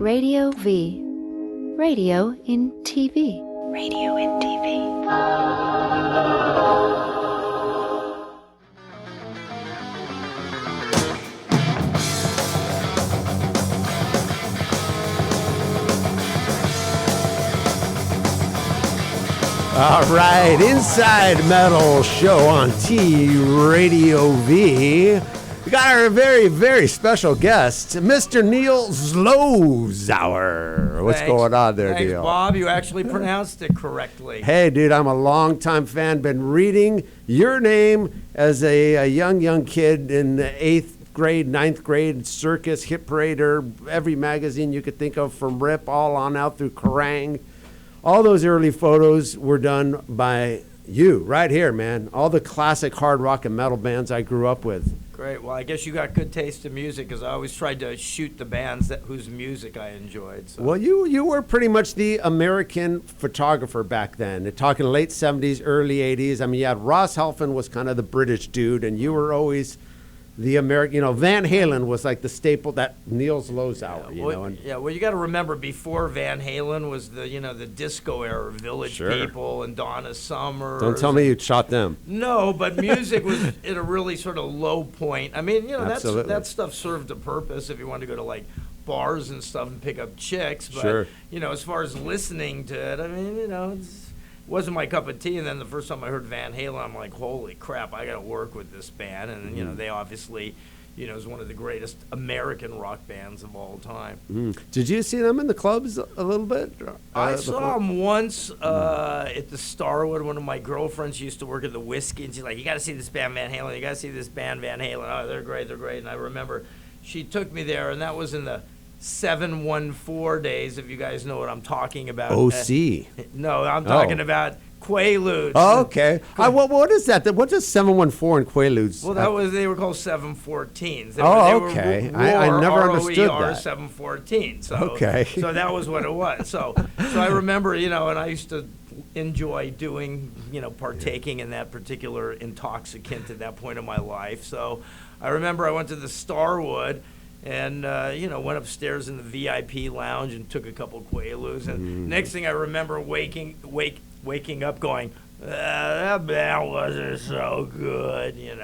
Radio V. Radio in TV. Radio in TV. All right, Inside Metal Show on TradioV. We got our very, very special guest, Mr. Neil Zlozower. What's going on there, Thanks, Neil? Bob. You actually pronounced it correctly. Hey, dude, I'm a longtime fan. Been reading your name as a young kid in the 8th grade, 9th grade, Circus, Hit Parader, every magazine you could think of from Rip all on out through Kerrang. All those early photos were done by you right here, man. All the classic hard rock and metal bands I grew up with. Great. Well, I guess you got good taste in music because I always tried to shoot the bands whose music I enjoyed. So. Well, you were pretty much the American photographer back then. Talking late 70s, early 80s. I mean, you had Ross Halfin was kind of the British dude, and you were always the American. You know, Van Halen was like the staple, that Neil Zlozower, Well, you got to remember, before Van Halen was the disco era, Village People and Donna Summer. Don't tell me you shot them. No, but music was at a really sort of low point. I mean, that stuff served a purpose if you wanted to go to like bars and stuff and pick up chicks. But, as far as listening to it, I mean, it wasn't my cup of tea. And then the first time I heard Van Halen, I'm like, holy crap, I got to work with this band. And, they obviously, is one of the greatest American rock bands of all time. Did you see them in the clubs a little bit? I saw them once at the Starwood. One of my girlfriends used to work at the Whiskey, and she's like, you got to see this band Van Halen. You got to see this band Van Halen. Oh, they're great. And I remember she took me there, and that was in the 714 days, if you guys know what I'm talking about. OC. No, I'm talking about Quaaludes. Oh, okay. What is that? What is 714 and Quaaludes? Well, they were called 714s. They okay. Were I never understood that. 714. So, okay. So that was what it was. So I remember, and I used to enjoy doing, partaking in that particular intoxicant at that point in my life. So I remember I went to the Starwood and, went upstairs in the VIP lounge and took a couple Quaaludes. And next thing I remember waking up going, that band wasn't so good. In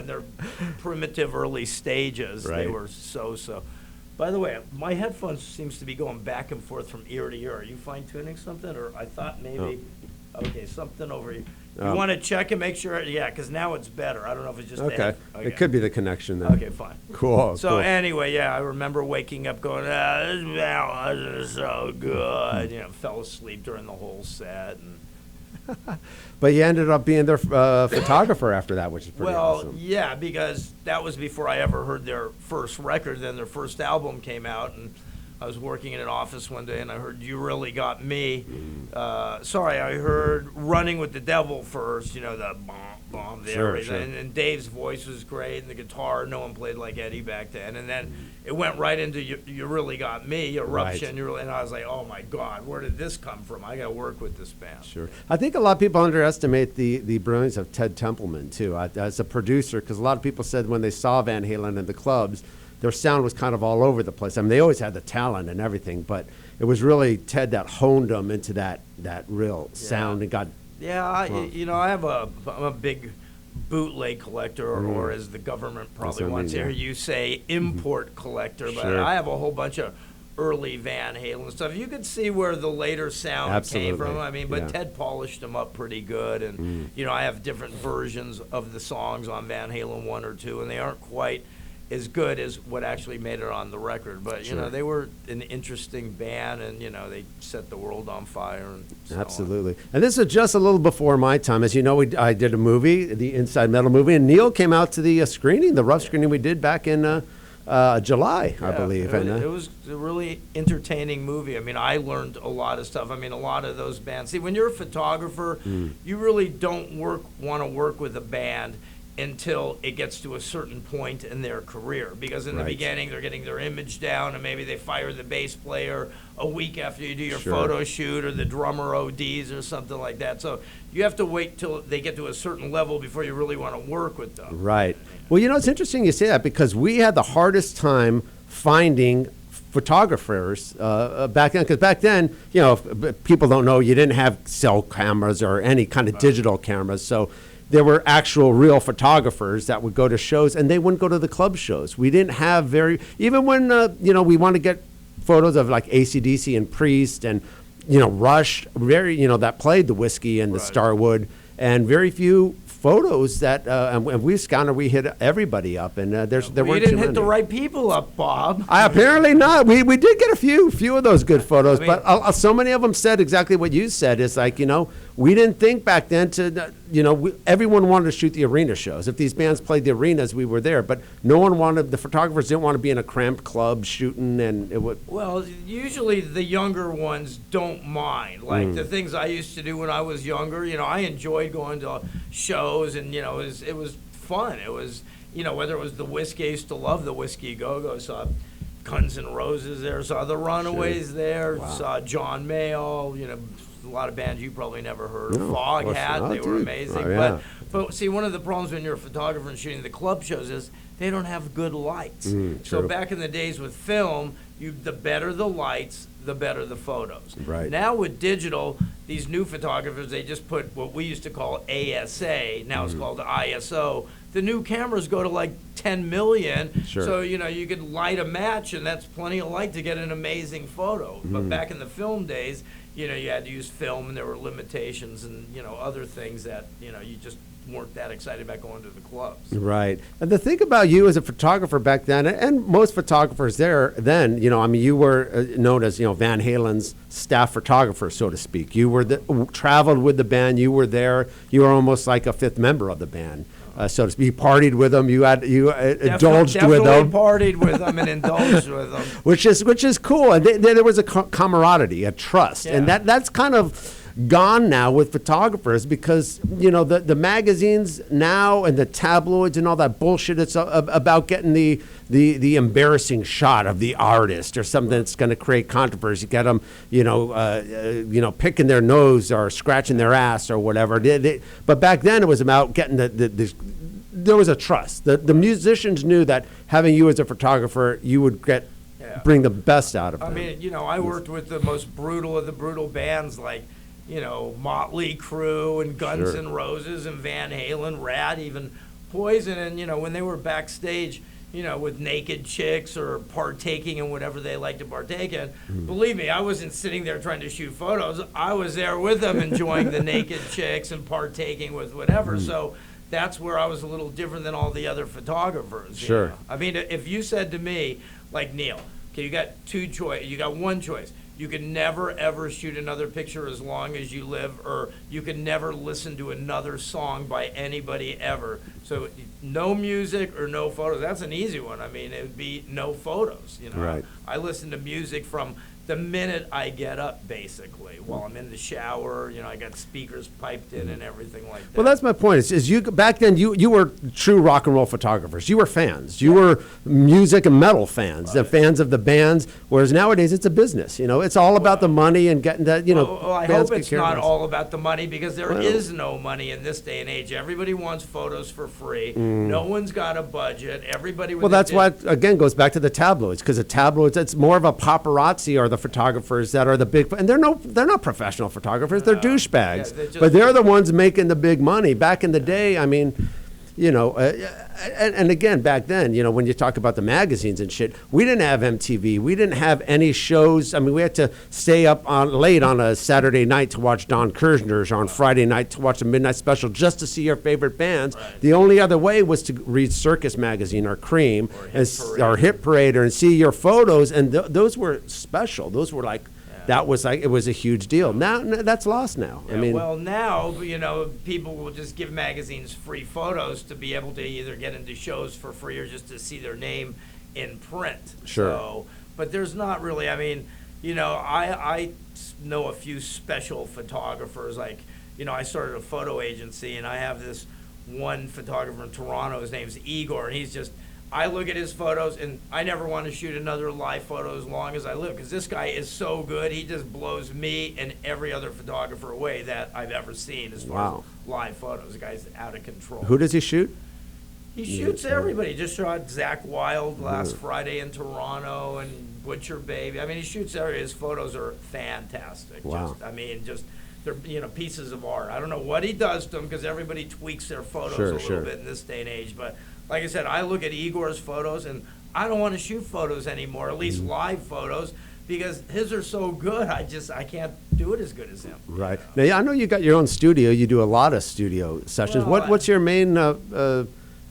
their primitive early stages, they were so. By the way, my headphones seems to be going back and forth from ear to ear. Are you fine-tuning something? Or I thought maybe, okay, something over here. You want to check and make sure? Yeah, because now it's better. I don't know if it's just okay. It could be the connection then. Okay, fine. Cool. So anyway, I remember waking up going, this band wasn't so good. Fell asleep during the whole set. But you ended up being their photographer after that, which is pretty awesome. Well, yeah, because that was before I ever heard their first record. Then their first album came out, and I was working in an office one day, and I heard You Really Got Me. I heard Running with the Devil first, the bomb there. And Dave's voice was great, and the guitar, no one played like Eddie back then. And then it went right into You Really Got Me, Eruption. Right. And I was like, oh, my God, where did this come from? I got to work with this band. Sure. I think a lot of people underestimate the brilliance of Ted Templeman, too, as a producer, because a lot of people said when they saw Van Halen in the clubs, their sound was kind of all over the place. I mean, they always had the talent and everything, but it was really Ted that honed them into that real sound and got. Yeah, I'm a big bootleg collector, or as the government probably wants to hear you say, import collector. But I have a whole bunch of early Van Halen stuff. You could see where the later sound came from. I mean, but Ted polished them up pretty good, and I have different versions of the songs on Van Halen 1 or 2, and they aren't quite as good as what actually made it on the record. But, they were an interesting band, and, they set the world on fire. And so absolutely. On. And this is just a little before my time. As you know, I did a movie, the Inside Metal movie, and Neil came out to the screening, the rough screening we did back in July, I believe. It was a really entertaining movie. I mean, I learned a lot of stuff. I mean, a lot of those bands. See, when you're a photographer, you really don't want to work with a band until it gets to a certain point in their career. Because in the beginning, they're getting their image down, and maybe they fire the bass player a week after you do your photo shoot, or the drummer ODs or something like that. So you have to wait till they get to a certain level before you really want to work with them. Right. Well, it's interesting you say that, because we had the hardest time finding photographers back then, because back then, you know, if people don't know, you didn't have cell cameras or any kind of digital cameras, so there were actual real photographers that would go to shows, and they wouldn't go to the club shows. We didn't have even when, you know, we want to get photos of like AC/DC and Priest and, you know, Rush, you know, that played the Whiskey and the Starwood, and very few photos that, and we hit everybody up, and there weren't too many. You didn't hit the right people up, Bob. Apparently not. We did get a few of those good photos, but so many of them said exactly what you said. It's like, you know, we didn't think back then to, you know, everyone wanted to shoot the arena shows. If these bands played the arenas, we were there, but the photographers didn't want to be in a cramped club shooting, and it would. Well, usually the younger ones don't mind. Like the things I used to do when I was younger, you know, I enjoyed going to shows, and, you know, it was fun. It was, you know, whether it was the Whiskey, I used to love the Whiskey Go-Go, saw Guns N' Roses there, saw the Runaways there, saw John Mayall, you know, a lot of bands you probably never heard of. Foghat, they were amazing. Oh, yeah. But see, one of the problems when you're a photographer and shooting the club shows is they don't have good lights. So back in the days with film, the better the lights, the better the photos. Right. Now with digital, these new photographers, they just put what we used to call ASA, now it's called ISO. The new cameras go to like 10 million, so, you know, you could light a match, and that's plenty of light to get an amazing photo. But back in the film days, you know, you had to use film, and there were limitations and, you know, other things that, you know, you just weren't that excited about going to the clubs. Right. And the thing about you as a photographer back then, and most photographers then, you know, I mean, you were known as, you know, Van Halen's staff photographer, so to speak. You were traveled with the band. You were there. You were almost like a fifth member of the band. So to speak, you partied with them. You indulged with them. Definitely partied with them and indulged with them. Which is cool. And there was a camaraderie, a trust, and that's kind of gone now with photographers, because, you know, the magazines now and the tabloids and all that bullshit. It's about getting the embarrassing shot of the artist or something that's going to create controversy. Get them, you know, picking their nose or scratching their ass or whatever. But back then it was about getting there was a trust. The musicians knew that having you as a photographer, you would bring the best out of them. I mean, you know, I worked with the most brutal of the brutal bands, like, you know, Motley Crue and Guns N' Roses and Van Halen, Rat, even Poison. And, you know, when they were backstage, you know, with naked chicks or partaking in whatever they like to partake in, believe me, I wasn't sitting there trying to shoot photos. I was there with them enjoying the naked chicks and partaking with whatever. So that's where I was a little different than all the other photographers. You know? I mean, if you said to me, like, Neil, okay, you got one choice. You can never, ever shoot another picture as long as you live, or you can never listen to another song by anybody ever. So no music or no photos. That's an easy one. I mean, it would be no photos. You know, right. I listen to music from the minute I get up, basically, while I'm in the shower. You know, I got speakers piped in and everything like that. Well, that's my point. Is you back then you were true rock and roll photographers. You were fans. You were music and metal fans, the fans of the bands. Whereas nowadays it's a business. You know, it's all about the money and getting that. You know, well, I hope it's not all about the money, because there is no money in this day and age. Everybody wants photos for free. No one's got a budget. Everybody. Well, that's why again goes back to the tabloids, because the tabloids, it's more of a paparazzi or the photographers that are the big, and they're not professional photographers. They're douchebags, but they're the ones making the big money. Back in the day, I mean, you know, and again, back then, you know, when you talk about the magazines and shit, we didn't have MTV. We didn't have any shows. I mean, we had to stay up late on a Saturday night to watch Don Kirshner's, or on Friday night to watch a midnight special just to see your favorite bands. Right. The only other way was to read Circus Magazine or Cream or Hit Parade and see your photos, and those were special. Those were like, that was like, it was a huge deal. Now that's lost now. Yeah, I mean, well, now, you know, people will just give magazines free photos to be able to either get into shows for free or just to see their name in print. Sure. So, but there's not really, I mean, you know, I know a few special photographers. Like, you know, I started a photo agency, and I have this one photographer in Toronto. His name's Igor, and he's just, I look at his photos, and I never want to shoot another live photo as long as I live, because this guy is so good. He just blows me and every other photographer away that I've ever seen as far as live photos. The guy's out of control. Who does he shoot? He shoots everybody. He just shot Zach Wilde last Friday in Toronto and Butcher Baby. I mean, he shoots everybody. His photos are fantastic. Wow. They're pieces of art. I don't know what he does to them because everybody tweaks their photos a little bit in this day and age. But like I said, I look at Igor's photos and I don't want to shoot photos anymore, at least live photos, because his are so good. I can't do it as good as him. Right. Now, I know you got your own studio. You do a lot of studio sessions. Well, What's your main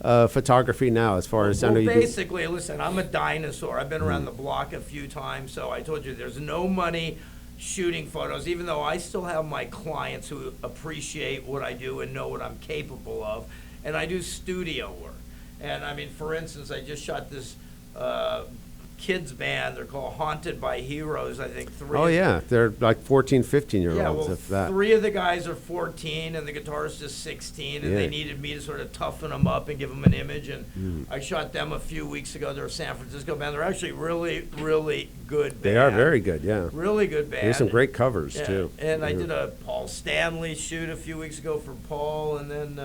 photography now, as far as I know you basically, listen, I'm a dinosaur. I've been around the block a few times, so I told you there's no money shooting photos, even though I still have my clients who appreciate what I do and know what I'm capable of, and I do studio work. And I mean, for instance, I just shot this kids band. They're called Haunted by Heroes. I think three. Oh yeah, they're like 14, 15-year-olds. Yeah, well, if that. 3 of the guys are 14, and the guitarist is 16, and they needed me to sort of toughen them up and give them an image. And I shot them a few weeks ago. They're a San Francisco band. They're actually really, really good band. They are very good. Yeah. Really good band. There's some great covers too. And I did a Paul Stanley shoot a few weeks ago for Paul, and then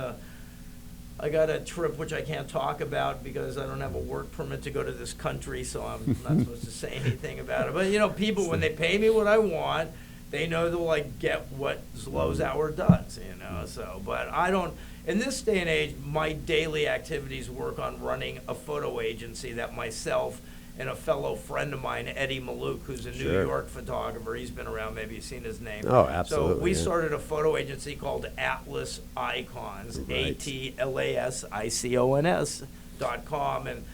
I got a trip which I can't talk about because I don't have a work permit to go to this country, so I'm not supposed to say anything about it. But you know, people, when they pay me what I want, they know they'll like get what Zlozower does, you know. So, but I don't. In this day and age, my daily activities work on running a photo agency that myself and a fellow friend of mine, Eddie Malouk, who's a New York photographer. He's been around. Maybe you've seen his name. Oh, absolutely. So we started a photo agency called Atlas Icons, ATLASICONS.com, and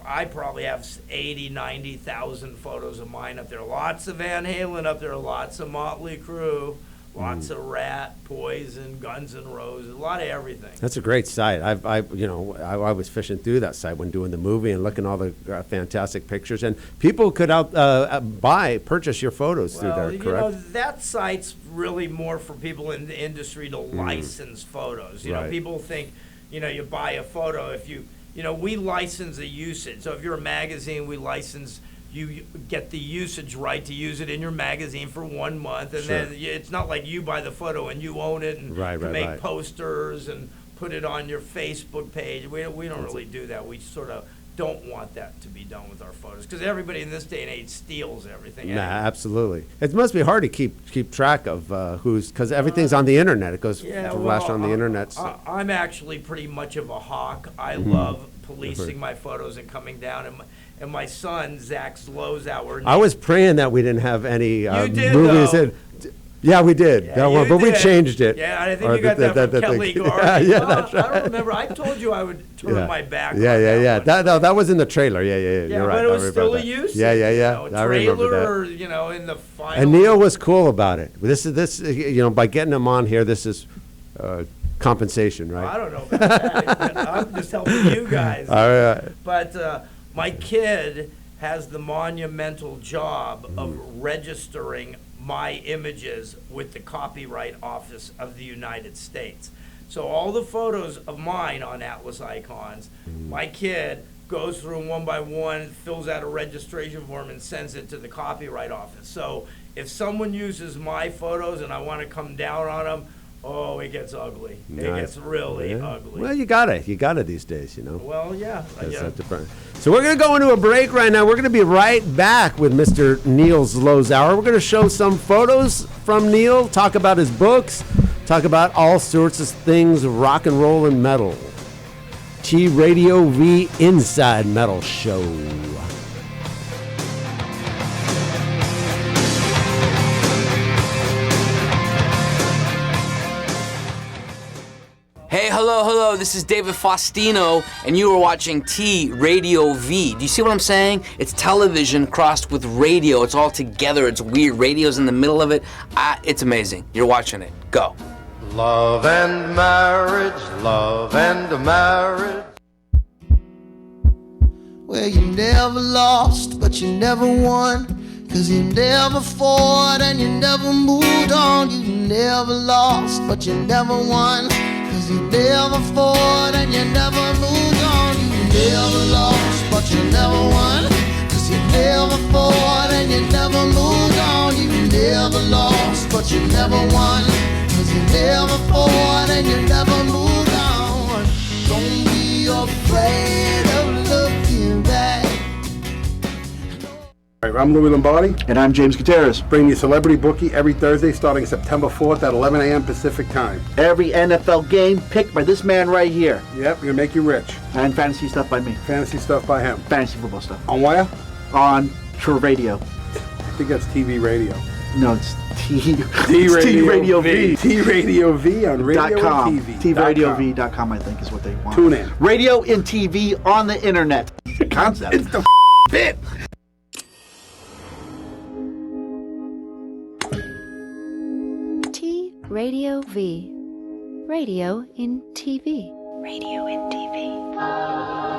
I probably have 80, 90,000 photos of mine up there. Lots of Van Halen up there, lots of Motley Crue, lots of Rat, Poison, Guns N' Roses, a lot of everything. That's a great site. I was fishing through that site when doing the movie and looking at all the fantastic pictures. And people could purchase your photos through there, correct? You know, that site's really more for people in the industry to license photos. You know, people think, you know, you buy a photo we license the usage. So if you're a magazine, we license. You get the usage right to use it in your magazine for 1 month, and then it's not like you buy the photo and you own it and make posters and put it on your Facebook page. We don't really do that. We sort of don't want that to be done with our photos because everybody in this day and age steals everything. Nah, absolutely. It must be hard to keep track of because everything's on the internet. It goes flash on the internet. So. I'm actually pretty much of a hawk. I love policing my photos and coming down and my son, Zach Zlozower. I was praying that we didn't have any movies. Yeah, we did. Yeah, but we changed it. Yeah, I think you got that from Kelly Garvey. That's right. I don't remember. I told you I would turn my back on that. That was in the trailer. Yeah. Yeah, You're right. but it was still a use. Yeah. A I remember that. Or, in the final. And Neil was cool about it. This by getting him on here, this is compensation, right? I don't know about that. I'm just helping you guys. All right. But my kid has the monumental job of registering my images with the Copyright Office of the United States. So all the photos of mine on Atlas Icons, my kid goes through them one by one, fills out a registration form, and sends it to the Copyright Office. So if someone uses my photos and I want to come down on them, oh, it gets ugly. Nice. It gets really ugly. Well, you got it these days, Well, yeah. So we're going to go into a break right now. We're going to be right back with Mr. Neil Zlozower. We're going to show some photos from Neil, talk about his books, talk about all sorts of things, rock and roll and metal. TradioV Inside Metal Show. Hey, hello, this is David Faustino, and you are watching TradioV. Do you see what I'm saying? It's television crossed with radio. It's all together. It's weird. Radio's in the middle of it. It's amazing. You're watching it. Go. Love and marriage. Well, you never lost, but you never won. 'Cause you never fought and you never moved on. You never lost, but you never won. 'Cause you never fought and you never moved on. You never lost, but you never won. 'Cause you never fought and you never moved on. You never lost, but you never won. 'Cause you never fought and you never moved on. Don't be a afraid of looking back. All right, I'm Louis Lombardi, And I'm James Gutierrez. bringing you Celebrity Bookie every Thursday starting September 4th at 11 a.m. Pacific Time. Every NFL game picked by this man right here. Yep, gonna make you rich. And fantasy stuff by me. Fantasy stuff by him. Fantasy football stuff. On where? On TradioV. I think that's TV radio. No, it's T-Radio V. T-Radio V on radio .com. and TV. TradioV.com, I think, is what they want. Tune in. Radio and TV on the internet. Concept. It's the bit. Radio V. Radio in TV. Radio in TV.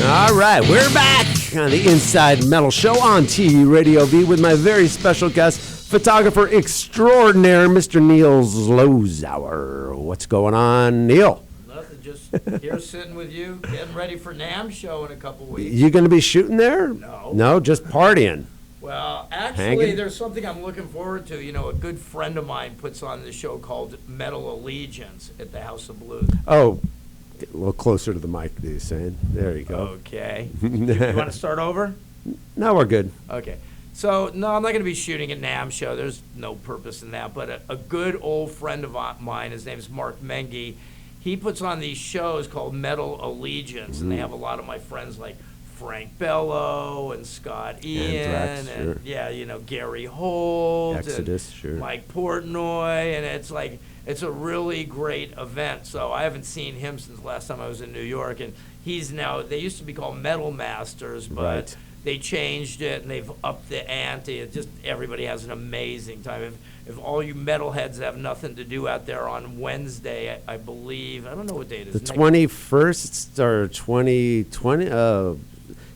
All right, we're back on the Inside Metal Show on Radio V with my very special guest, photographer extraordinaire, Mr. Neil Zlozower. What's going on, Neil? Nothing, just here sitting with you, getting ready for NAMM show in a couple weeks. You going to be shooting there? No. No, just partying. Well, actually, Hanging? there's something I'm looking forward to. You know, a good friend of mine puts on this show called Metal Allegiance at the House of Blues. Oh, get a little closer to the mic, he's saying. There you go. Okay. You want to start over? No, we're good. Okay. So, no, I'm not going to be shooting at NAMM show. There's no purpose in that. But a good old friend of mine, his name is Mark Mengi, he puts on these shows called Metal Allegiance, and they have a lot of my friends like Frank Bello and Scott Ian, Anthrax, and sure. yeah, you know, Gary Holt, Exodus, and sure. Mike Portnoy, and it's like it's a really great event. So I haven't seen him since last time I was in New York, and he's now, they used to be called Metal Masters, but Right. they changed it and they've upped the ante. It just, everybody has an amazing time. If all you metalheads have nothing to do out there on Wednesday, I believe, I don't know what date it is. The 21st or 2020?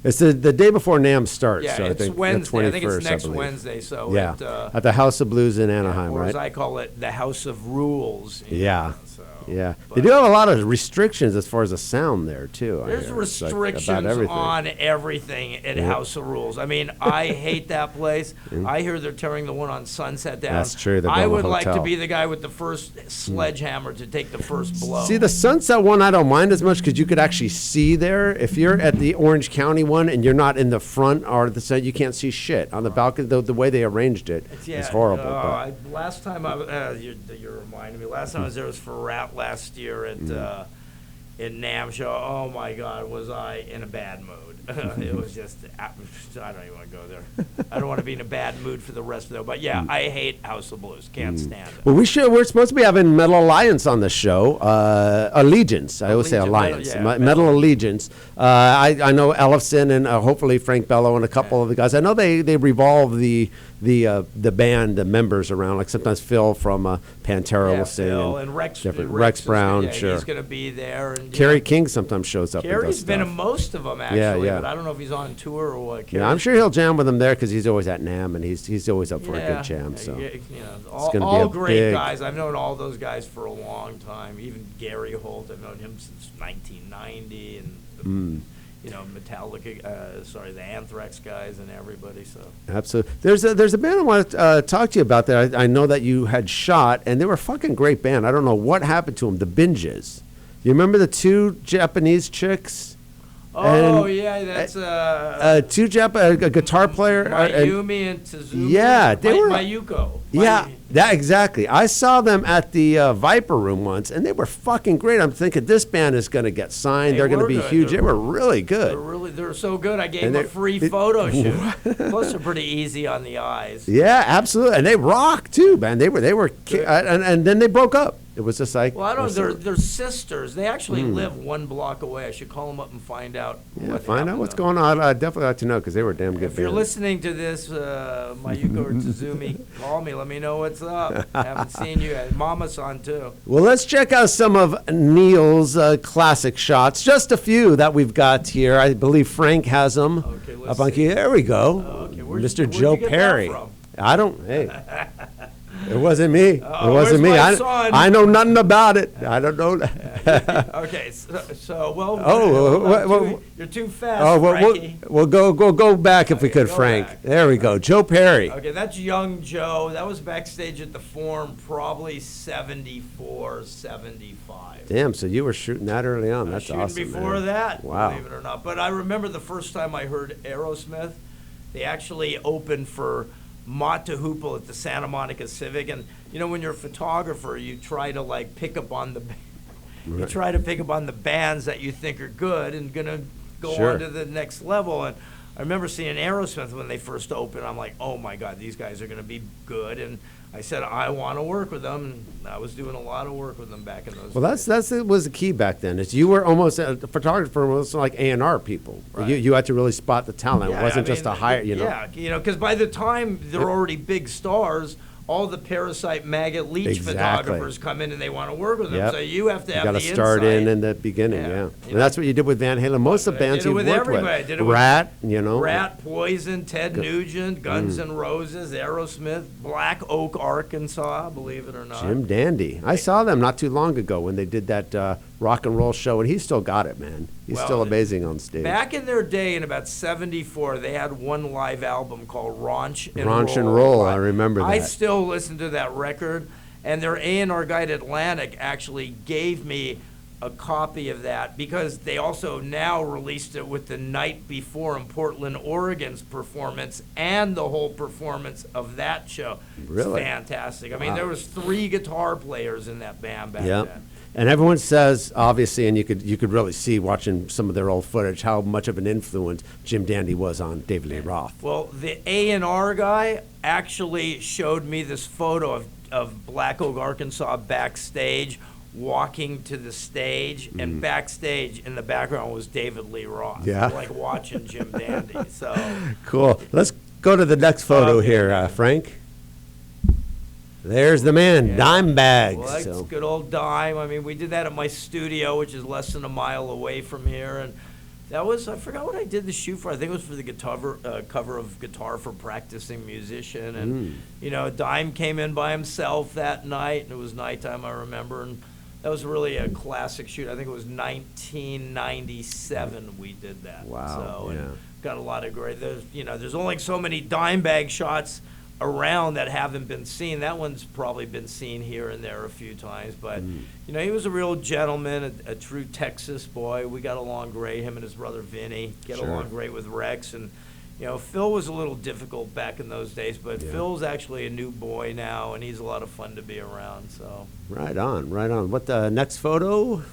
It's the day before NAMM starts. Yeah, so I it's think the Wednesday. I think it's 21st, next believe. Wednesday. So Yeah, at, at the House of Blues in Anaheim, or right? as I call it, the House of Rules. you Yeah. know, so, Yeah, but they do have a lot of restrictions as far as the sound there too. I There's hear. It's like restrictions about everything. on everything at House of Rules. I mean, I hate that place. I hear they're tearing the one on Sunset down. That's true, they're I building a would like to hotel. be the guy with the first sledgehammer to take the first blow. See, the Sunset one I don't mind as much because you could actually see there. If you're at the Orange County one and you're not in the front or the side, you can't see shit on the balcony. The way they arranged it is horrible. but- Last time you're reminding me. Last time I was there was for Rat last year at NAMM show. Oh my God, was I in a bad mood? It was just, I don't even want to go there. I don't want to be in a bad mood for the rest of it. But yeah, I hate House of Blues. Can't stand it. Well, we're supposed to be having Metal Alliance on the show. Allegiance. I always say Allegiance, Alliance. Metal- Metal Allegiance. I know Ellefson and hopefully Frank Bello and a couple of the guys. I know they revolve the band, the members around. Like sometimes Phil from Pantera Yeah, will sing. Phil and Rex Rex is Brown, gonna- yeah, sure. He's going to be there. And, Kerry King sometimes shows up. and does Kerry's been in stuff. most of them, actually. Yeah. But I don't know if he's on tour or what. Yeah, I'm sure he'll jam with them there because he's always at NAMM and he's always up for a good jam. Yeah, So you know, gonna be all a great big- guys. I've known all those guys for a long time. Even Gary Holt, I've known him since 1990, and you know, Metallica, the Anthrax guys and everybody. So absolutely, there's a band I want to talk to you about that I know that you had shot, and they were a fucking great band. I don't know what happened to them. The Binges. You remember the two Japanese chicks? oh And, yeah, that's a guitar player. Mayumi and Tazumi. Yeah, they were- Mayuko. Yeah, that exactly. I saw them at the Viper Room once, and they were fucking great. I'm thinking this band is going to get signed. They're going to were be good. huge. They were really good. They're so good. I gave And them a they- free photo shoot. Plus, they're pretty easy on the eyes. Yeah, absolutely, and they rock too, man. They were, and then they broke up. It was just like, Well, I don't know. They're sisters. They actually live one block away. I should call them up and find out. yeah, what find out happened what's to going on. I'd definitely like to know because they were a damn good. If you're band. listening to this, Mayuko or Tazumi, call me. Let me know what's up. Haven't seen you. And Mama-san, too. Well, let's check out some of Neil's classic shots. Just a few that we've got here. I believe Frank has them. Okay, let's up on see. key. There we go. Okay, Mr. where'd Joe you get that Perry. from? I don't. Hey, It wasn't me. It wasn't me. where's my son? I know nothing about it. I don't know. Okay, so well. Oh, you're too fast, Oh, Frankie. we'll go back if we could, go Frank. back. There we go. Joe Perry. Okay, that's young Joe. That was backstage at the Forum, probably 74, 75. Damn, so you were shooting that early on. That's Shooting awesome, before man. that, Wow. believe it or not. But I remember the first time I heard Aerosmith, they actually opened for Mott to Hoople at the Santa Monica Civic. And, you know, when you're a photographer, you try to, like, pick up on the bands that you think are good and going to go Sure. on to the next level. And I remember seeing Aerosmith when they first opened. I'm like, oh, my God, these guys are going to be good. And I said, I want to work with them. And I was doing a lot of work with them back in those days. That was the key back then. Is you were almost a photographer, was like A&R people. Right. You had to really spot the talent. Yeah, It wasn't I just mean, a hire. Yeah, because by the time they're already big stars, all the parasite, maggot, leech Exactly. photographers come in and they want to work with them. Yep. So you have to You have got to the start insight. in the beginning, Yeah. yeah. You And know, that's what you did with Van Halen. Most of the I bands did it you with worked everybody. I with. did it with Rat, you know. Rat, Poison, Ted Nugent, Guns Mm. N' Roses, Aerosmith, Black Oak, Arkansas, believe it or not. Jim Dandy. I saw them not too long ago when they did that rock and roll show, and he's still got it, man. He's Well, still amazing on stage. Back in their day, in about '74, they had one live album called Raunch and Raunch and Roll, I remember I that. still listen to that record, and their A&R guy at Atlantic actually gave me a copy of that because they also now released it with the night before in Portland, Oregon's performance and the whole performance of that show. Really? It's fantastic. I mean, Wow. there was 3 guitar players in that band back Yeah. then. And everyone says, obviously, and you could really see watching some of their old footage how much of an influence Jim Dandy was on David Lee Roth. Well, the A&R guy actually showed me this photo of Black Oak, Arkansas backstage, walking to the stage, and backstage in the background was David Lee Roth. Yeah. Like watching Jim Dandy. So Cool. Let's go to the next photo Okay. here, Frank. There's the man, Dime Bags. Well, that's So- good old Dime. I mean, we did that at my studio, which is less than a mile away from here, and that was, I forgot what I did the shoot for. I think it was for the cover of Guitar for Practicing Musician, and you know, Dime came in by himself that night, and it was nighttime, I remember, and that was really a classic shoot. I think it was 1997 we did that. Wow, So, and yeah. got a lot of great. There's only so many Dime Bag shots around that haven't been seen. That one's probably been seen here and there a few times, but you know, he was a real gentleman, a true Texas boy. We got along great, him and his brother Vinny get Sure. along great with Rex, and you know, Phil was a little difficult back in those days, but Yeah. Phil's actually a new boy now, and he's a lot of fun to be around. So Right on, right on. What the next photo?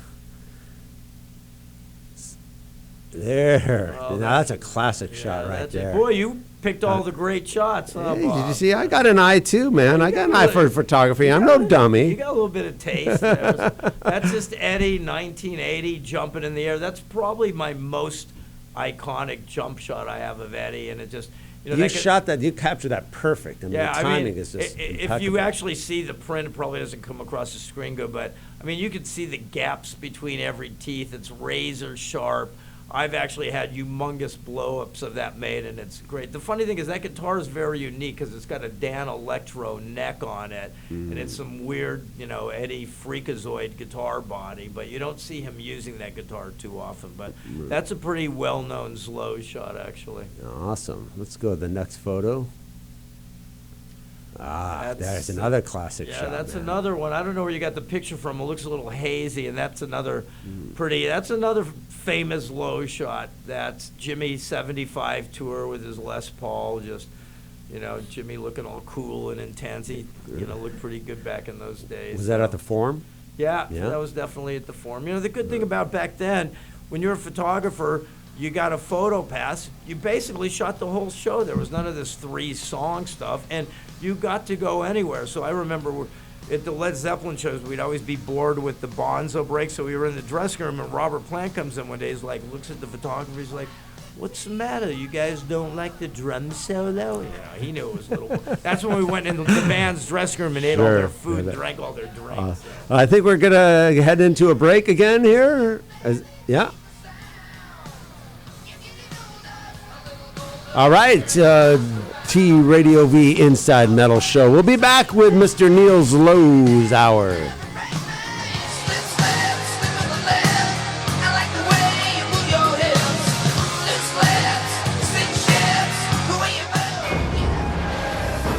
There. Oh, Now, that's a classic shot right that's it. there. Boy, you picked all the great shots, huh, Hey, did Bob? you see? I got an eye too, man. I got an eye for photography. I'm no You dummy. got a little bit of taste there. That's just Eddie, 1980, jumping in the air. That's probably my most iconic jump shot I have of Eddie, and it just, you know, You that could- shot that. You captured that perfect. I mean, yeah, the I timing mean, is just if impeccable. you actually see the print, it probably doesn't come across the screen good, but I mean, you can see the gaps between every teeth. It's razor sharp. I've actually had humongous blow-ups of that made, and it's great. The funny thing is that guitar is very unique because it's got a Dan Electro neck on it, and it's some weird, you know, Eddie Freakazoid guitar body, but you don't see him using that guitar too often. But that's a pretty well-known slow shot, actually. Awesome. Let's go to the next photo. Ah, That's- there's another classic Yeah, shot. that's man. another one. I don't know where you got the picture from. It looks a little hazy, and that's another that's another famous low shot. That's Jimmy 75 tour with his Les Paul, just, you know, Jimmy looking all cool and intense. He, you know, looked pretty good back in those days. Was that at the Forum? Yeah, Yeah? that was definitely at the Forum. You know, the good thing about back then, when you're a photographer, you got a photo pass, you basically shot the whole show. There was none of this 3-song stuff, and you got to go anywhere. So I remember at the Led Zeppelin shows, we'd always be bored with the Bonzo break, so we were in the dressing room, and Robert Plant comes in one day, he's like, looks at the photographer, he's like, "What's the matter? You guys don't like the drum solo?" Yeah, he knew it was a little. That's when we went into the band's dressing room and ate all Sure. their food, Yeah, and that- drank all their drinks. I think we're gonna head into a break again here. Yeah. All right, TradioV Inside Metal Show. We'll be back with Mr. Neil Zlozower.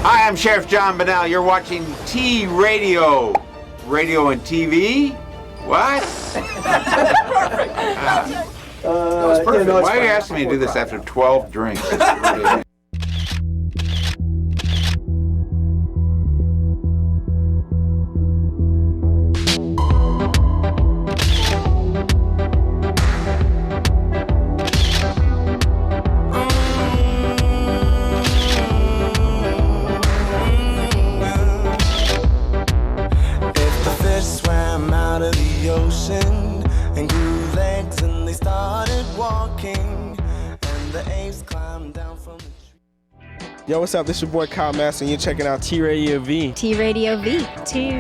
Hi, I'm Sheriff John Bonnell. You're watching T-Radio. Radio and TV? What? Perfect. That was perfect. Why are you asking me to do this after 12 drinks? Yo, what's up? This is your boy Kyle Mass, and you're checking out TradioV. TradioV.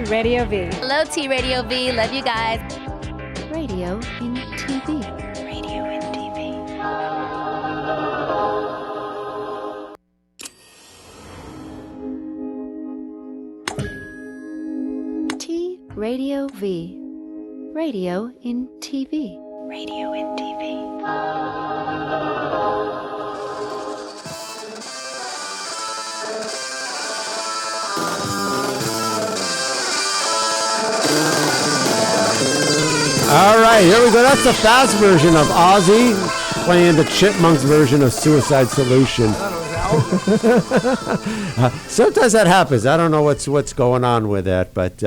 TradioV. Hello, TradioV. Love you guys. Radio in TV. Radio in TV. TradioV. Radio in TV. Radio in TV. All right, here we go. That's the fast version of Ozzy playing the Chipmunks version of Suicide Solution. Sometimes that happens. I don't know what's going on with that, but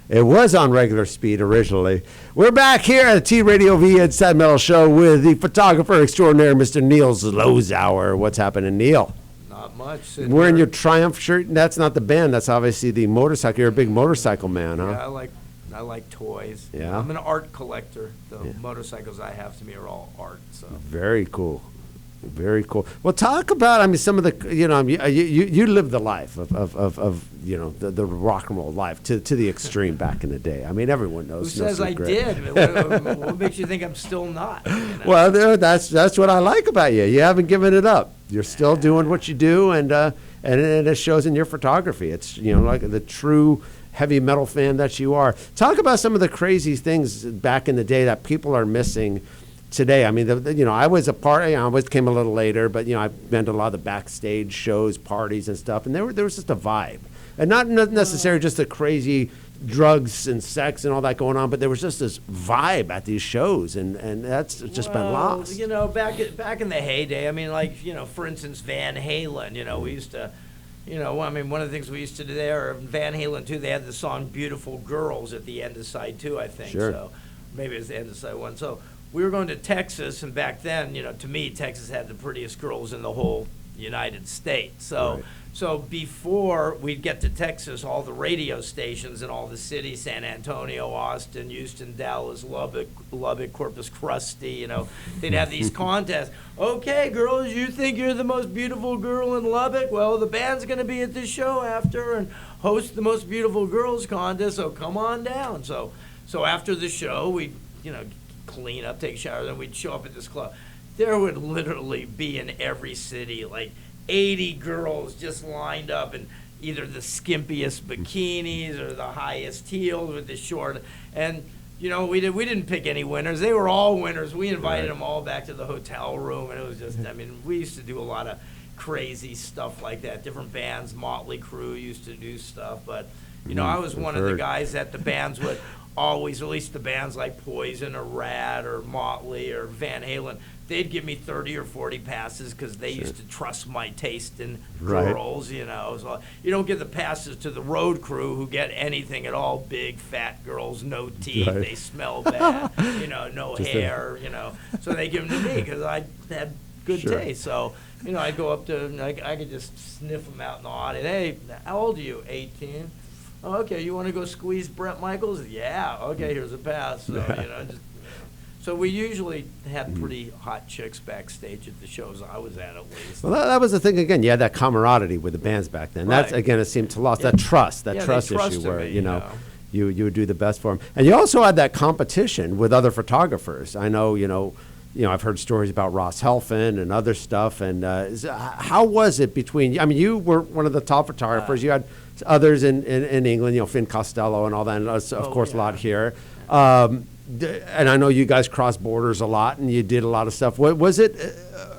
it was on regular speed originally. We're back here at the TradioV Inside Metal Show with the photographer extraordinaire, Mr. Neil Zlozower. What's happening, Neil? Not much. Wearing your Triumph shirt. That's not the band. That's obviously the motorcycle. You're a big motorcycle man, huh? Yeah, I like toys. Yeah. I'm an art collector. The motorcycles I have to me are all art. So very cool. Very cool. Well, talk about, I mean, some of the, you lived the life of the rock and roll life to the extreme back in the day. I mean, everyone knows. Who says I did? What makes you think I'm still not? You know? Well, that's what I like about you. You haven't given it up. You're still doing what you do, and it shows in your photography. It's, like the true heavy metal fan that you are. Talk about some of the crazy things back in the day that people are missing today. I mean, I was a part. I always came a little later, but I've been to a lot of the backstage shows, parties, and stuff, and there was just a vibe, and not necessarily just the crazy drugs and sex and all that going on, but there was just this vibe at these shows, and that's just been lost. Back in the heyday, I mean, for instance, Van Halen. We used to. One of the things we used to do there, Van Halen too, they had the song Beautiful Girls at the end of side 2, I think. Sure. So maybe it was the end of side 1. So we were going to Texas, and back then, to me, Texas had the prettiest girls in the whole United States. So Right. So before we'd get to Texas, all the radio stations in all the cities, San Antonio, Austin, Houston, Dallas, Lubbock, Corpus Christi, they'd have these contests. Okay, girls, you think you're the most beautiful girl in Lubbock? Well, the band's going to be at this show after and host the most beautiful girls contest, so come on down. So after the show, we'd, clean up, take a shower, then we'd show up at this club. There would literally be in every city, 80 girls just lined up in either the skimpiest bikinis or the highest heels with the short. And, we didn't pick any winners. They were all winners. We invited them all back to the hotel room, and it was just, we used to do a lot of crazy stuff like that. Different bands, Motley Crue used to do stuff. But, I was one of the guys that the bands would always, at least the bands like Poison or Rat or Motley or Van Halen, they'd give me 30 or 40 passes because they used to trust my taste in girls, So you don't give the passes to the road crew who get anything at all. Big, fat girls, no teeth, they smell bad, no hair, So they give them to me because I had good taste. So, I'd go up to, I could just sniff them out in the audience. Hey, how old are you? 18. Oh, okay, you want to go squeeze Bret Michaels? Yeah, okay, here's a pass. So, So we usually had pretty hot chicks backstage at the shows I was at least. Well, that was the thing again. You had that camaraderie with the bands back then. That's again, it seemed to lost that trust issue where you would do the best for them. And you also had that competition with other photographers. I know, I've heard stories about Ross Helfand and other stuff. And how was it between? I mean, you were one of the top photographers. You had others in England, Finn Costello and all that, and of course a lot here. And I know you guys cross borders a lot, and you did a lot of stuff. Was it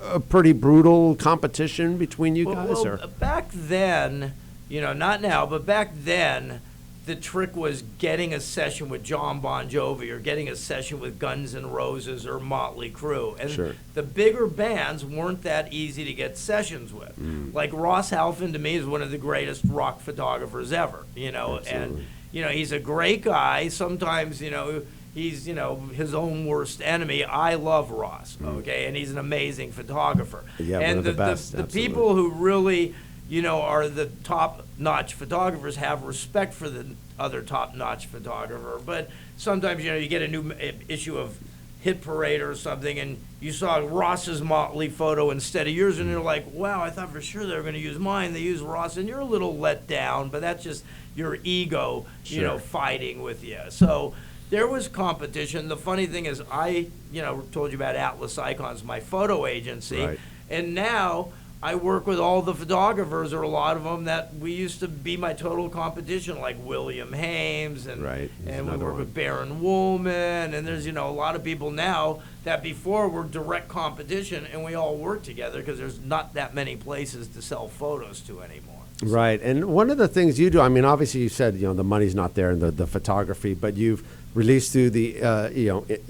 a pretty brutal competition between you guys? Well, or? back then, not now, but back then, the trick was getting a session with John Bon Jovi or getting a session with Guns N' Roses or Motley Crue. And the bigger bands weren't that easy to get sessions with. Like Ross Halfin, to me, is one of the greatest rock photographers ever, Absolutely. And, he's a great guy. Sometimes, he's, his own worst enemy. I love Ross, okay? And he's an amazing photographer. Yeah, and one of the best, the absolutely. people who really, are the top-notch photographers have respect for the other top-notch photographer. But sometimes, you get a new issue of Hit Parade or something, and you saw Ross's Motley photo instead of yours, and you're like, wow, I thought for sure they were going to use mine. They use Ross, and you're a little let down, but that's just your ego, fighting with you. So there was competition. The funny thing is, I, told you about Atlas Icons, my photo agency, and now I work with all the photographers, or a lot of them that we used to be my total competition, like William Hames, and we work with Baron Woolman, and there's, a lot of people now that before were direct competition, and we all work together because there's not that many places to sell photos to anymore. Right, and one of the things you do, I mean, obviously you said, the money's not there in the photography, but you've released through the,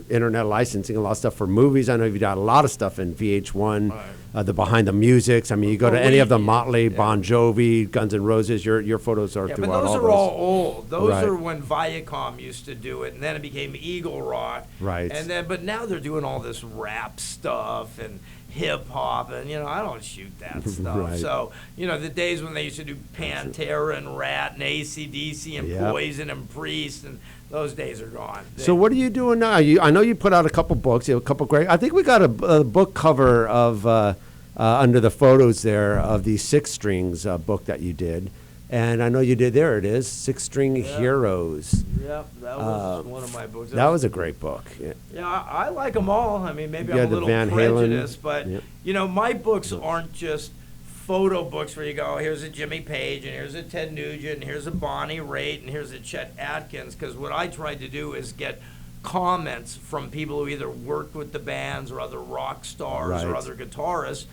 internet licensing a lot of stuff for movies. I know you've got a lot of stuff in VH1, the behind the musics. I mean, you go to any of the Motley, Bon Jovi, Guns N' Roses, your photos are throughout all those. But those are all old. Those are when Viacom used to do it, and then it became Eagle Rock. Right. And then, but now they're doing all this rap stuff and hip hop, and I don't shoot that stuff. So the days when they used to do Pantera and Rat and AC/DC and Poison and Priest, and those days are gone. So what are you doing now? I know you put out a couple books. You have a couple great. I think we got a book cover of under the photos there of the Six Strings book that you did. And I know you did, there it is, Six String Heroes. Yep, that was one of my books. That was a great book. Yeah, I like them all. I mean, maybe I'm a little Van prejudiced, Halen. but, my books aren't just photo books where you go, here's a Jimmy Page, and here's a Ted Nugent, and here's a Bonnie Raitt, and here's a Chet Atkins, because what I tried to do is get comments from people who either worked with the bands or other rock stars or other guitarists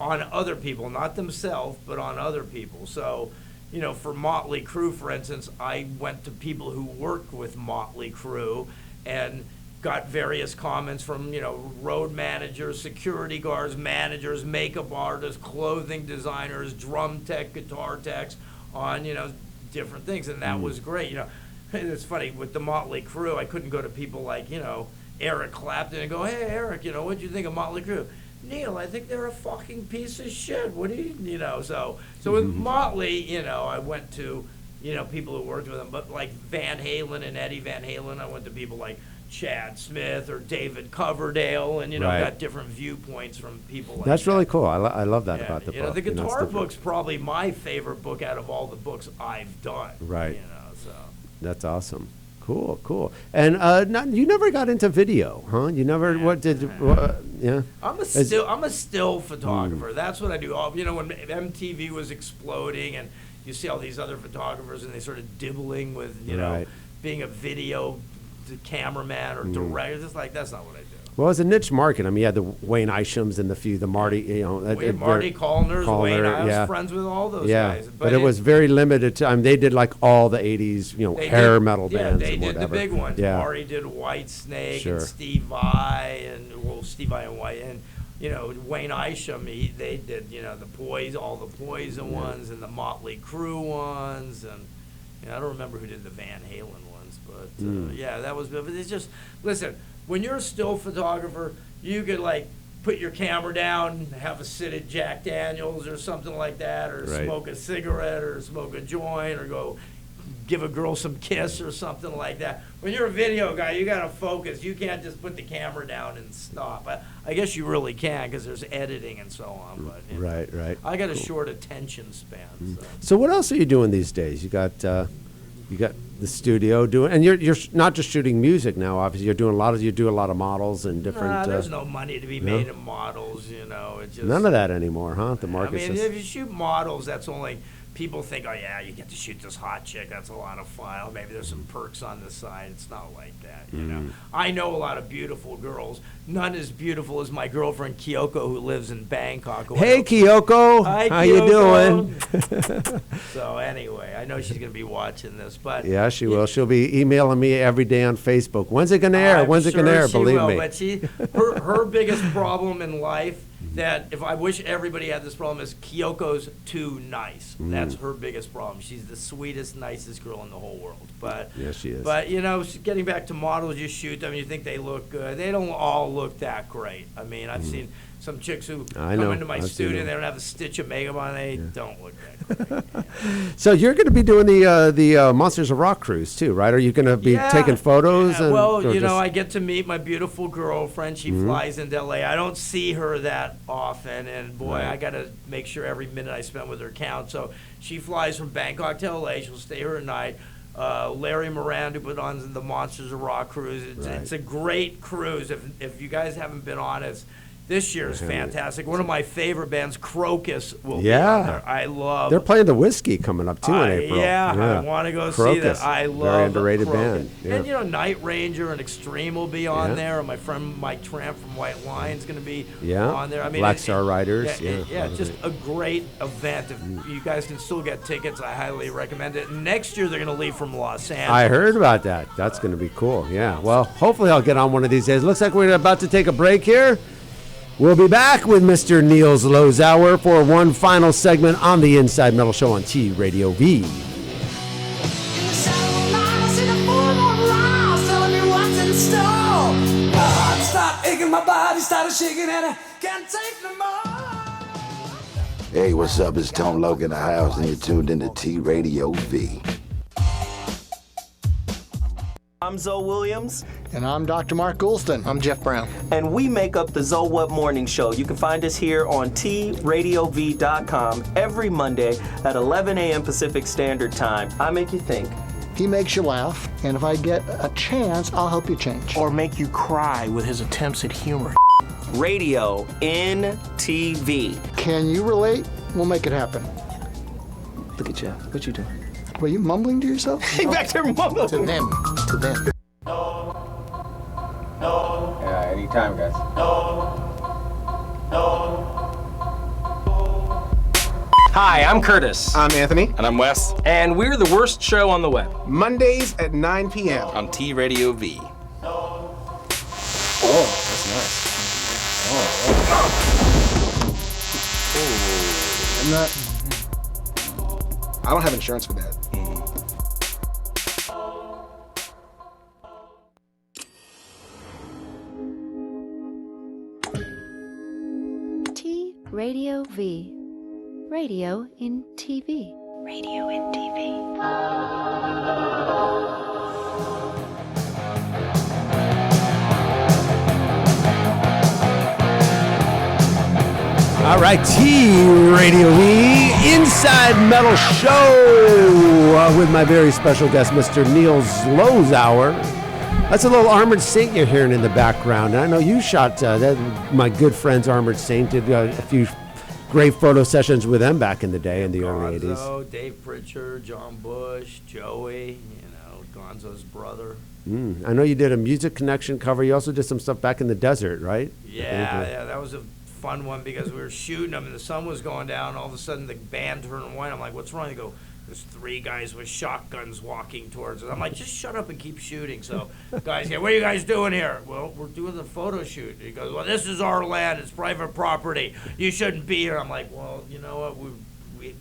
on other people, not themselves, but on other people. So, for Motley Crue, for instance, I went to people who worked with Motley Crue and got various comments from, road managers, security guards, managers, makeup artists, clothing designers, drum tech, guitar techs on, different things. And that was great. It's funny, with the Motley Crue, I couldn't go to people like, Eric Clapton and go, hey, Eric, what'd you think of Motley Crue? Neil, I think they're a fucking piece of shit. What do you, so with Motley, I went to, people who worked with them, but like Van Halen and Eddie Van Halen, I went to people like Chad Smith or David Coverdale, and, got different viewpoints from people like That's that. really cool. I love that about the book. The guitar book's probably my favorite book out of all the books I've done. Right. So. That's awesome. Cool. And you never got into video, huh? You never. I'm a still photographer. That's what I do. When MTV was exploding, and you see all these other photographers, and they sort of dibbling with, being a video cameraman or director. It's like, that's not what I do. Well, it's a niche market. I mean, you had the Wayne Ishams and the Marty, Marty Callner's, Wayne. I was friends with all those guys. But it was very limited to. I mean, they did like all the '80s, hair metal bands. They and did whatever. the big ones. Yeah. Marty did Whitesnake and Steve Vai Steve Vai and White, and Wayne Isham. They did all the Poison ones and the Motley Crue ones, and I don't remember who did the Van Halen ones, but that was. But it's just listen. When you're a still photographer, you could put your camera down, have a sitted Jack Daniels or something like that, or smoke a cigarette or smoke a joint, or go give a girl some kiss or something like that. When you're a video guy, you got to focus. You can't just put the camera down and stop. I guess you really can because there's editing and so on. But Right. I got a short attention span. So what else are you doing these days? You got You got the studio doing, and you're not just shooting music now. Obviously, you do a lot of models and different. Nah, there's no money to be made in models. It's just none of that anymore, huh? The market. if you shoot models, that's only people think, oh yeah, you get to shoot this hot chick. That's a lot of fun. Oh, maybe there's some perks on the side. It's not like that. I know a lot of beautiful girls. None as beautiful as my girlfriend Kyoko, who lives in Bangkok. Hey Kyoko, hi, how Kyoko. you doing? So anyway, I know she's gonna be watching this, but yeah, she will. She'll be emailing me every day on Facebook. When's it gonna air? When's it gonna air? Believe me. But her biggest problem in life, that if I wish everybody had this problem, is Kyoko's too nice. That's her biggest problem. She's the sweetest, nicest girl in the whole world. But yeah, she is. But getting back to models, you shoot them, you think they look good. They don't all look that great. I mean, I've seen some chicks who come into my studio, they don't have a stitch of makeup on. They don't look that great. So you're going to be doing the Monsters of Rock cruise too, right? Are you going to be taking photos? Yeah, well, I get to meet my beautiful girlfriend. She flies into LA. I don't see her that often, and boy, I got to make sure every minute I spend with her counts. So she flies from Bangkok to LA. She'll stay here at night. Larry Miranda put on the Monsters of Rock cruise. It's a great cruise. If you guys haven't been on it, this year is fantastic. One of my favorite bands, Crocus, will be on there. I love. They're playing the Whiskey coming up too in April. I want to go see that. I love very underrated Crocus. band. And Night Ranger and Extreme will be on there. And my friend Mike Tramp from White Lion's going to be on there. I mean, Black Star Riders. Just a great event. If you guys can still get tickets, I highly recommend it. Next year they're going to leave from Los Angeles. I heard about that. That's going to be cool. Yeah. Well, hopefully I'll get on one of these days. Looks like we're about to take a break here. We'll be back with Mr. Neil Zlozower for one final segment on the Inside Metal Show on TradioV. Hey, what's up? It's Tone Loc in the house, and you're tuned into TradioV. I'm Zoe Williams. And I'm Dr. Mark Goulston. I'm Jeff Brown. And we make up the Zoe What Morning Show. You can find us here on TradioV.com every Monday at 11 a.m. Pacific Standard Time. I make you think. He makes you laugh, and if I get a chance, I'll help you change. Or make you cry with his attempts at humor. Radio in TV. Can you relate? We'll make it happen. Look at Jeff. What you doing? Were you mumbling to yourself? Hey, back there mumbling. To them. To them. Yeah, anytime, guys. Hi, I'm Curtis. I'm Anthony. And I'm Wes. And we're the worst show on the web. Mondays at 9 p.m. on TradioV. Oh, that's nice. I don't have insurance for that. TradioV. Radio in TV. Radio in TV. All right, TradioV Inside Metal Show with my very special guest, Mr. Neil Zlozower. That's a little Armored Saint you're hearing in the background. And I know you shot my good friends Armored Saint, did a few great photo sessions with them back in the day in the early 80s. Dave Pritchard, John Bush, Joey, Gonzo's brother. I know you did a Music Connection cover. You also did some stuff back in the desert, right? Yeah, that was a fun one because we were shooting them and the sun was going down. All of a sudden the band turned white. I'm like, what's wrong? They go, there's three guys with shotguns walking towards us. I'm like, just shut up and keep shooting. So guys go, what are you guys doing here? Well, we're doing the photo shoot. He goes, well, this is our land. It's private property. You shouldn't be here. I'm like, well, you know what?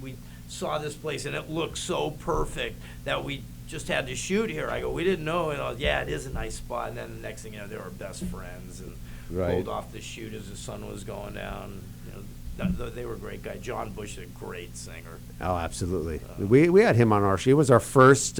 We saw this place and it looked so perfect that we just had to shoot here. I go, we didn't know. Yeah, it is a nice spot. And then the next thing you know, they were best friends and pulled off the shoot as the sun was going down. They were a great guy. John Bush is a great singer. Oh, absolutely. We had him on our show. He was our first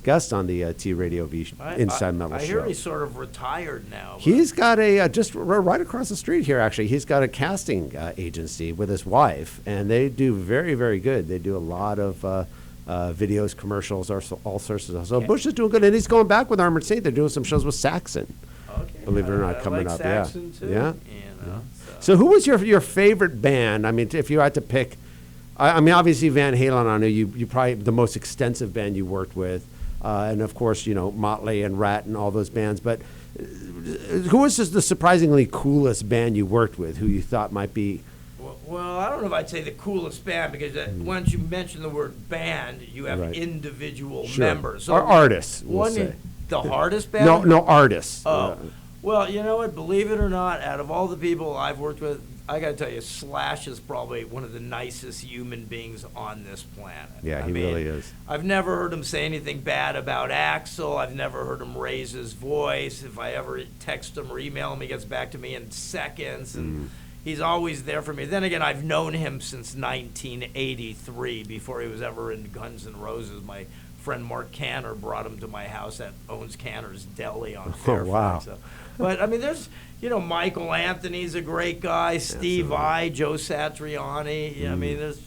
guest on the TradioV Inside Metal Show. I hear he's sort of retired now. He's got just right across the street here, actually. He's got a casting agency with his wife, and they do very, very good. They do a lot of videos, commercials, all sorts of stuff. So Bush is doing good, and he's going back with Armored Saint. They're doing some shows with Saxon. Okay. Believe it or not, I coming like up. Saxon Yeah. too, Yeah. you know, So who was your favorite band? I mean, if you had to pick, I mean, obviously Van Halen. I know you probably the most extensive band you worked with, and of course, Motley and Rat and all those bands. But who was just the surprisingly coolest band you worked with? Who you thought might be? Well, I don't know if I'd say the coolest band, because once you mention the word band, you have individual members. Or artists, we'll say. The hardest band? No, artists. Oh. Well, you know what? Believe it or not, out of all the people I've worked with, I got to tell you, Slash is probably one of the nicest human beings on this planet. Yeah, he really is. I've never heard him say anything bad about Axl. I've never heard him raise his voice. If I ever text him or email him, he gets back to me in seconds. And he's always there for me. Then again, I've known him since 1983, before he was ever in Guns N' Roses. My friend Mark Canner brought him to my house that owns Canner's Deli on Fairfax. Oh, wow. So, but, I mean, there's, Michael Anthony's a great guy, Steve Vai, Joe Satriani. I mean, there's,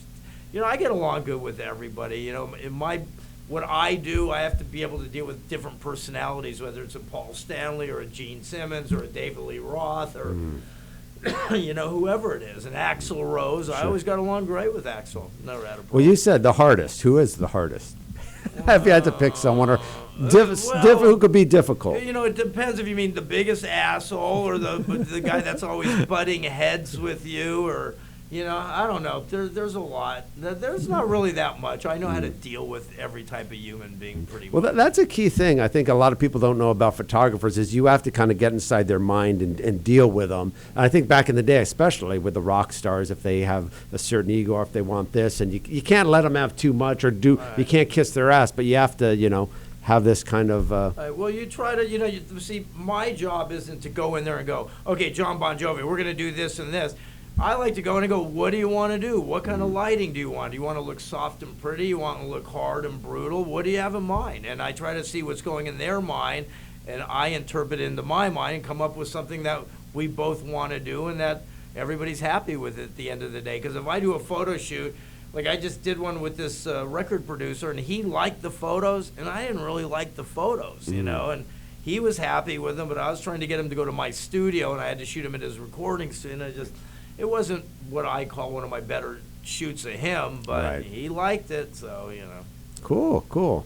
I get along good with everybody. What I do, I have to be able to deal with different personalities, whether it's a Paul Stanley or a Gene Simmons or a David Lee Roth or, whoever it is. And Axl Rose, I always got along great with Axl. Never had a problem. Well, you said the hardest. Who is the hardest? If you had to pick someone, or who could be difficult? It depends if you mean the biggest asshole or the guy that's always butting heads with you, or I don't know. There's a lot. There's not really that much. I know how to deal with every type of human being pretty Well, much. that's a key thing. I think a lot of people don't know about photographers is you have to kind of get inside their mind and deal with them. And I think back in the day, especially with the rock stars, if they have a certain ego or if they want this, and you can't let them have too much or you can't kiss their ass, but you have to, have this kind of... Well, you try to, see, my job isn't to go in there and go, okay, John Bon Jovi, we're going to do this and this. I like to go in and go, what do you want to do? What kind of lighting do you want? Do you want to look soft and pretty? You want to look hard and brutal? What do you have in mind? And I try to see what's going in their mind, and I interpret it into my mind and come up with something that we both want to do and that everybody's happy with at the end of the day. Because if I do a photo shoot, like I just did one with this record producer, and he liked the photos, and I didn't really like the photos, and he was happy with them, but I was trying to get him to go to my studio, and I had to shoot him at his recording studio, and it wasn't what I call one of my better shoots of him, but he liked it, so, Cool.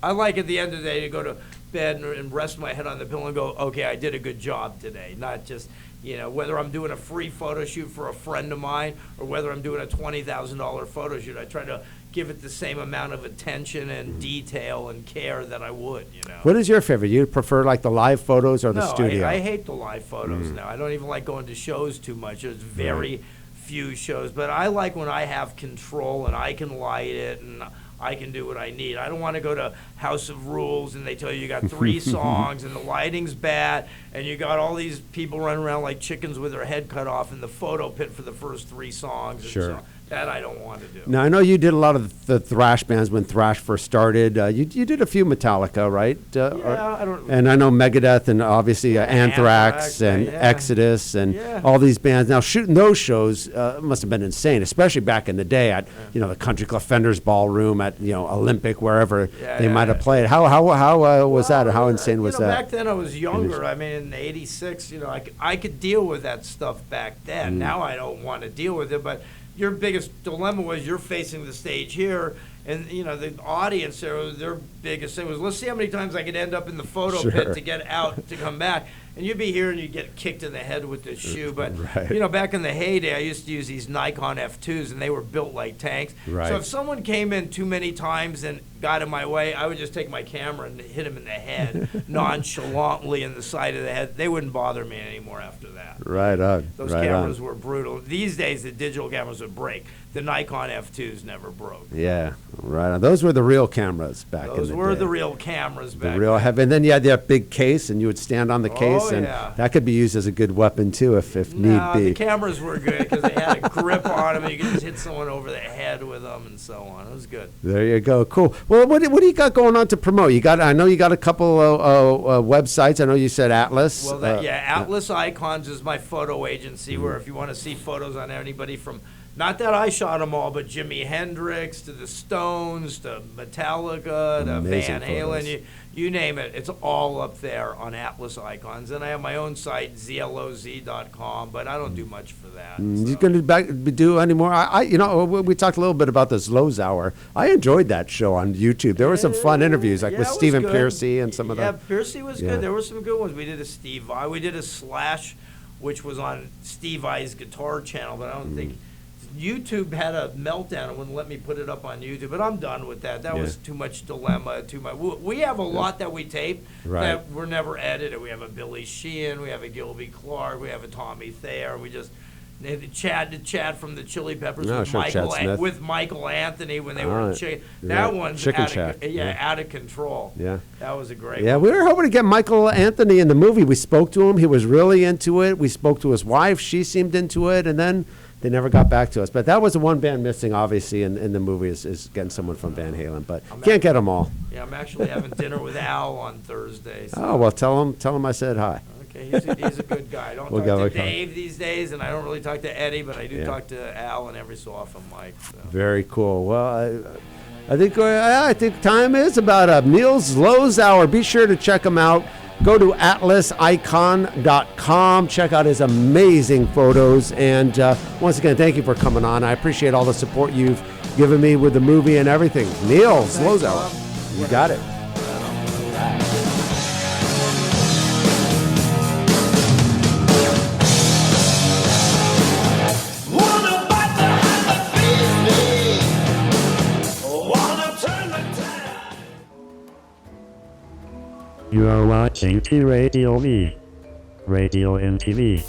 I like at the end of the day to go to bed and rest my head on the pillow and go, okay, I did a good job today. Not just, whether I'm doing a free photo shoot for a friend of mine or whether I'm doing a $20,000 photo shoot, I try to give it the same amount of attention and detail and care that I would, What is your favorite? You prefer like the live photos or the studio? No, I hate the live photos now. I don't even like going to shows too much. There's very few shows, but I like when I have control and I can light it and I can do what I need. I don't want to go to House of Rules and they tell you got 3 songs and the lighting's bad and you got all these people running around like chickens with their head cut off in the photo pit for the first 3 songs. Sure. And so that I don't want to do. Now, I know you did a lot of the thrash bands when thrash first started. You did a few Metallica, right? I don't... And I know Megadeth and obviously Anthrax and Exodus and all these bands. Now, shooting those shows must have been insane, especially back in the day at, the Country Club Fenders Ballroom at, Olympic, wherever they might have played. How was that? How insane was that? Back then I was younger. I mean, in '86, I could deal with that stuff back then. Now I don't want to deal with it, but your biggest dilemma was you're facing the stage here, and the audience there, their biggest thing was, let's see how many times I could end up in the photo pit to get out to come back. And you'd be here and you'd get kicked in the head with this shoe. But, back in the heyday, I used to use these Nikon F2s, and they were built like tanks. Right. So if someone came in too many times and got in my way, I would just take my camera and hit him in the head, nonchalantly in the side of the head. They wouldn't bother me anymore after that. Right on. Those cameras were brutal. These days, the digital cameras would break. The Nikon F2s never broke. Yeah, right on. Those were the real cameras back in the day. Those were the real cameras back the real then. heavy. And then you had that big case, and you would stand on the case, and that could be used as a good weapon, too, if need be. The cameras were good because they had a grip on them, and you could just hit someone over the head with them and so on. It was good. There you go. Cool. Well, what do you got going on to promote? I know you got a couple websites. I know you said Atlas. Well, Atlas Icons is my photo agency, where if you want to see photos on anybody from Not that I shot them all, but Jimi Hendrix to the Stones to Metallica to Amazing Van Halen, photos. you name it. It's all up there on Atlas Icons. And I have my own site, zloz.com, but I don't do much for that. You going to do any more? We talked a little bit about this Zlozower. I enjoyed that show on YouTube. There were some fun interviews, like with it was Stephen good. Piercy and some of Yeah, the. Piercy was Yeah. good. There were some good ones. We did a Steve Vai. We did a Slash, which was on Steve Vai's guitar channel, but I don't think YouTube had a meltdown and wouldn't let me put it up on YouTube. But I'm done with that. That was too much dilemma. Too much. We have a lot that we tape that were never edited. We have a Billy Sheehan. We have a Gilby Clarke. We have a Tommy Thayer. We just. Chad from the Chili Peppers with Michael Anthony when they were in that one's Chicken out Shack. out of control. Yeah, that was a great. Yeah, one. we were hoping to get Michael Anthony in the movie. We spoke to him; he was really into it. We spoke to his wife; she seemed into it, and then they never got back to us. But that was the one band missing, obviously, in the movie is getting someone from Van Halen. But can't get them all. Yeah, I'm actually having dinner with Al on Thursday. So. Oh well, tell him I said hi. Okay, he's a good guy. I don't talk to Dave these days, and I don't really talk to Eddie, but I do talk to Al and every so often Mike. So. Very cool. Well, I think time is about up. Neil Zlozower. Be sure to check him out. Go to atlasicon.com. Check out his amazing photos. And once again, thank you for coming on. I appreciate all the support you've given me with the movie and everything. Neil Zlozower. You got it. You are watching TradioV, Radio and TV.